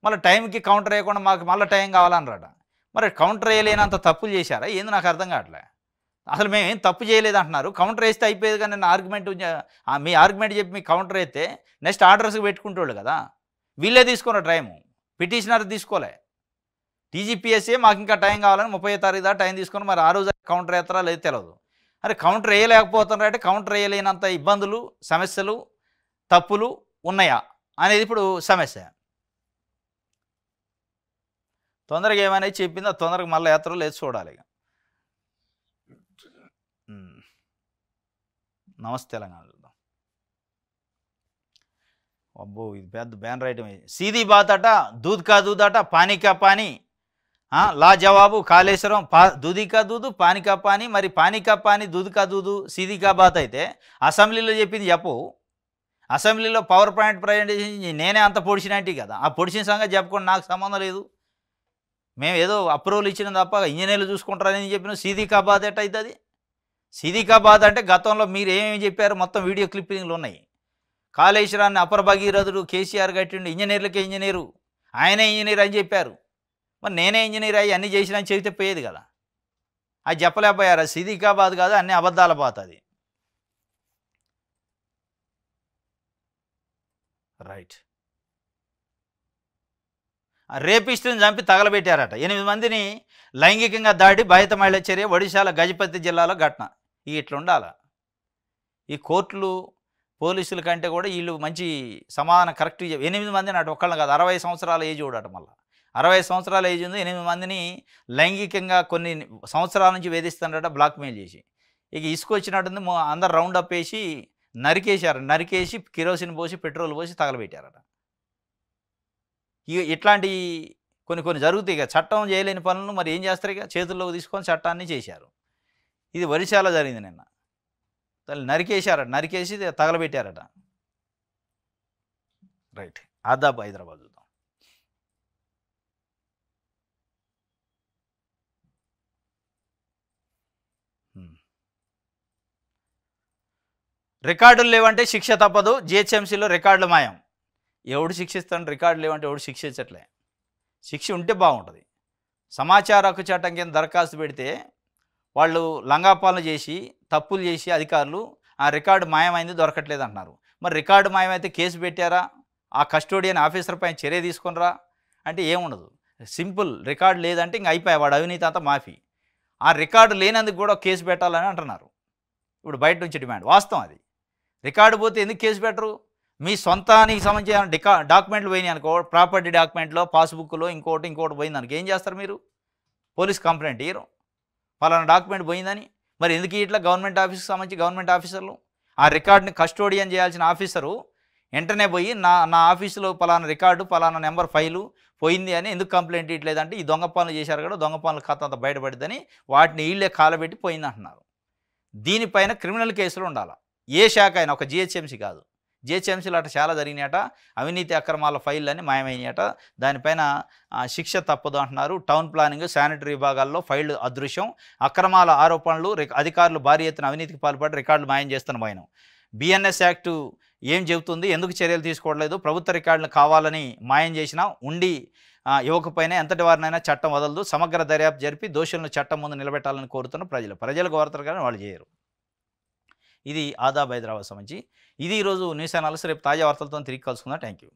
మళ్ళీ టైంకి కౌంటర్ వేయకుండా మాకు మళ్ళీ టైం కావాలన్నారట. మరి కౌంటర్ వేయలేనంత తప్పులు చేశారా ఏంది నాకు అర్థం కావట్లే. అసలు మేము ఏం తప్పు చేయలేదు అంటున్నారు, కౌంటర్ వేస్తే అయిపోయేది. కానీ నేను ఆర్గ్యుమెంట్ మీ ఆర్గ్యుమెంట్ చెప్పి మీకు కౌంటర్ వేస్తే నెక్స్ట్ ఆర్డర్స్కి పెట్టుకుంటాడు కదా. వీళ్ళే తీసుకున్నారు టైము, పిటిషనర్ తీసుకోలే. టీజీపీఎస్సీ మాకు ఇంకా టైం కావాలని 30వ తారీఖు దాకా టైం తీసుకొని మరి ఆ రోజు కౌంటర్ వేస్తారా లేదు తెలియదు. అరే కౌంటర్ వేయలేకపోతున్నారంటే కౌంటర్ వేయలేనంత ఇబ్బందులు, సమస్యలు, తప్పులు ఉన్నాయా అనేది ఇప్పుడు సమస్య. తొందరగా ఏమనేది చెప్పిందో తొందరగా మళ్ళీ యాత్రలు లేదు చూడాలి. నమస్తే తెలంగాణ. అబ్బో ఇది పెద్ద బ్యానర్ ఐటమ్. సీదీ బాత్ అట, దూద్ కా దూద్ అట, పానీ కా పానీ, లా జవాబు కాళేశ్వరం దూది కా దూదు పానీ కా పానీ, మరి పానీ కా పానీ దూది కా దూదు సీదీ కా బాత్ అయితే అసెంబ్లీలో చెప్పింది చెప్పు. అసెంబ్లీలో పవర్ పాయింట్ ప్రజెంటేషన్ నేనే అంత పొడిచినట్టు కదా, ఆ పొడిచిన సంగతి చెప్పుకోండి, నాకు సంబంధం లేదు. మేము ఏదో అప్రూవల్ ఇచ్చిన తప్ప ఇంజనీర్లు చూసుకుంటారని చెప్పిన సీదీ కా బాత్ ఎట్ అవుతుంది? సీదీ కా బాత్ అంటే గతంలో మీరు ఏమేమి చెప్పారు మొత్తం వీడియో క్లిప్పింగ్లు ఉన్నాయి. కాళేశ్వరాన్ని అపర భగీరథుడు కేసీఆర్ కట్టిండు, ఇంజనీర్లకే ఇంజనీరు, ఆయనే ఇంజనీర్ అని చెప్పారు. మరి నేనే ఇంజనీర్ అయ్యి అన్నీ చేసినా చెబితే పోయేది కదా, అది చెప్పలేకపోయారు. అది సీదీ కా బాత్ కాదు, అన్ని అబద్ధాల బాత్ అది. రైట్. రేపిస్టుని చంపి తగలబెట్టారట. 8 మందిని లైంగికంగా దాడి బాధిత మహిళ చర్య ఒడిశాల గజపతి జిల్లాలో ఘటన. ఇట్లా ఉండాల ఈ కోర్టులు పోలీసుల కంటే కూడా వీళ్ళు మంచి సమాధానం కరెక్ట్. 8 మందిని అటు ఒక్కళ్ళని కాదు, 60 సంవత్సరాల ఏజ్ చూడట. మళ్ళీ 60 సంవత్సరాల ఏజ్ ఉంది, 8 మందిని లైంగికంగా కొన్ని సంవత్సరాల నుంచి వేధిస్తాడట, బ్లాక్మెయిల్ చేసి. ఇక ఇసుకొచ్చినట్టుంది, అందరు రౌండ్ అప్ వేసి నరికేశారు. నరికేసి కిరోసిన్ పోసి పెట్రోల్ పోసి తగలబెట్టారట. ఇక ఇట్లాంటి కొన్ని జరుగుతాయి. ఇక చట్టం చేయలేని పనులను మరి ఏం చేస్తారు, ఇక చేతుల్లోకి తీసుకొని చట్టాన్ని చేశారు. ఇది ఒరిస్సాలో జరిగింది నిన్న. నరికేశారట, నరికేసి తగలబెట్టారట. రైట్. ఆదాబ్ హైదరాబాద్ చూద్దాం. రికార్డులు లేవంటే శిక్ష తప్పదు, జిహెచ్ఎంసీలో రికార్డులు మాయం. ఎవడు శిక్షిస్తాడు? రికార్డు లేవంటే ఎవడు శిక్షించట్లే. శిక్ష ఉంటే బాగుంటుంది. సమాచార హక్కు చట్టం కింద దరఖాస్తు పెడితే వాళ్ళు లంగాపాలన చేసి తప్పులు చేసి అధికారులు ఆ రికార్డు మాయమైంది దొరకట్లేదు అంటున్నారు. మరి రికార్డు మాయమైతే కేసు పెట్టారా, ఆ కస్టోడియన్ ఆఫీసర్ పైన చర్య తీసుకునరా అంటే ఏముండదు. సింపుల్, రికార్డు లేదంటే ఇంక అయిపోయా, వాడు అవినీతి అంతా మాఫీ. ఆ రికార్డు లేనందుకు కూడా కేసు పెట్టాలని అంటున్నారు. ఇప్పుడు బయట నుంచి డిమాండ్. వాస్తవం అది. రికార్డు పోతే ఎందుకు కేసు పెట్టరు? మీ సొంతానికి సంబంధించిన డాక్యుమెంట్లు పోయినాయి అనుకో, ప్రాపర్టీ డాక్యుమెంట్లో, పాస్బుక్లో ఇంకోటి పోయింది అనుకో, ఏం చేస్తారు మీరు? పోలీస్ కంప్లైంట్ ఇయ్యరు పలానా డాక్యుమెంట్ పోయిందని. మరి ఎందుకు ఇట్లా గవర్నమెంట్ ఆఫీస్కి సంబంధించి గవర్నమెంట్ ఆఫీసర్లు ఆ రికార్డుని కస్టోడియన్ చేయాల్సిన ఆఫీసరు వెంటనే పోయి నా ఆఫీసులో పలానా రికార్డు పలానా నెంబర్ ఫైలు పోయింది అని ఎందుకు కంప్లైంట్ ఇవ్వట్లేదంటే ఈ దొంగ పనులు చేశారు కదా, దొంగ పనుల కథ అంతా బయటపడిద్దని వాటిని వీళ్ళే కాలబెట్టి పోయింది అంటున్నారు. దీనిపైన క్రిమినల్ కేసులు ఉండాలి. ఏ శాఖ అయినా, ఒక జిహెచ్ఎంసీ కాదు. జిహెచ్ఎంసీలు అట చాలా జరిగినాయట, అవినీతి అక్రమాల ఫైళ్ళని మాయమైనాయట. దానిపైన శిక్ష తప్పదు అంటున్నారు. టౌన్ ప్లానింగ్, శానిటరీ విభాగాల్లో ఫైళ్లు అదృశ్యం, అక్రమాల ఆరోపణలు, అధికారులు భారీ ఎత్తున అవినీతికి పాల్పడి రికార్డులు మాయం చేస్తున్న భయం. బిఎన్ఎస్ యాక్టు ఏం చెబుతుంది, ఎందుకు చర్యలు తీసుకోవట్లేదు? ప్రభుత్వ రికార్డులు కావాలని మాయం చేసినా ఉండి ఇవ్వకపోయినా ఎంతటి వారినైనా చట్టం వదలదు. సమగ్ర దర్యాప్తు జరిపి దోషులను చట్టం ముందు నిలబెట్టాలని కోరుతున్న ప్రజలకు కోరుతారు కానీ వాళ్ళు చేయరు. ఇది ఆదాబ్ హైదరాబాద్ సంబంధించి. ఇది ఈరోజు న్యూస్ అనాలిసిస్. రేపు తాజా వార్తలతో తిరిగి కలుసుకుందాం. Thank you.